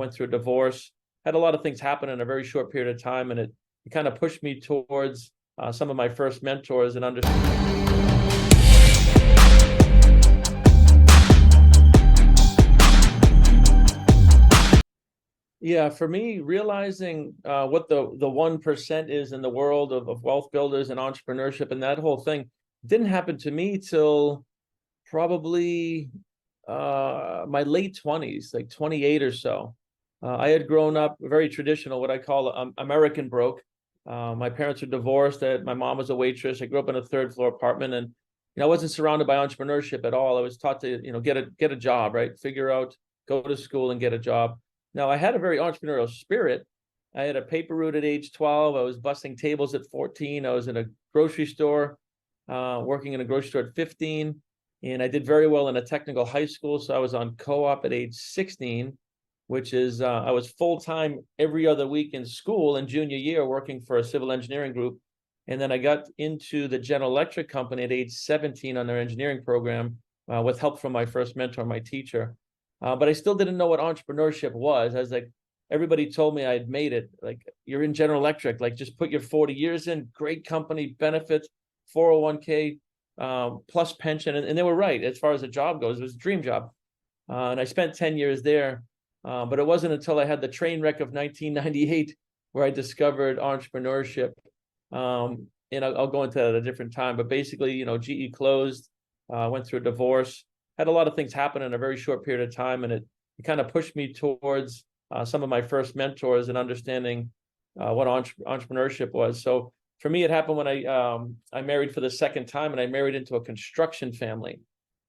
went through a divorce, had a lot of things happen in a very short period of time, and it kind of pushed me towards some of my first mentors and understanding. Yeah, for me, realizing what the 1% is in the world of wealth builders and entrepreneurship and that whole thing didn't happen to me till probably my late 20s, like 28 or so. I had grown up very traditional, what I call American broke. My parents were divorced. My mom was a waitress. I grew up in a third floor apartment, and I wasn't surrounded by entrepreneurship at all. I was taught to get a job, right? Figure out, go to school and get a job. Now, I had a very entrepreneurial spirit. I had a paper route at age 12. I was busting tables at 14. I was in a grocery store, working in a grocery store at 15. And I did very well in a technical high school. So I was on co-op at age 16, which is I was full-time every other week in school in junior year working for a civil engineering group. And then I got into the General Electric company at age 17 on their engineering program with help from my first mentor, my teacher. But I still didn't know what entrepreneurship was. I was like, everybody told me I'd made it. Like, you're in General Electric, like just put your 40 years in, great company, benefits, 401k, plus pension. And they were right. As far as a job goes, it was a dream job. And I spent 10 years there. But it wasn't until I had the train wreck of 1998 where I discovered entrepreneurship. And I'll go into that at a different time. But basically, GE closed, went through a divorce, had a lot of things happen in a very short period of time, and it kind of pushed me towards some of my first mentors and understanding what entrepreneurship was. So for me, it happened when I married for the second time, and I married into a construction family,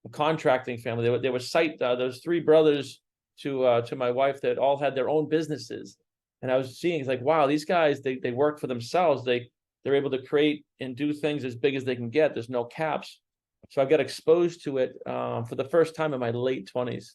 a contracting family. There was three brothers to my wife that all had their own businesses, and I was seeing, it's like, wow, these guys they work for themselves. They're able to create and do things as big as they can get. There's no caps. So I got exposed to it for the first time in my late 20s.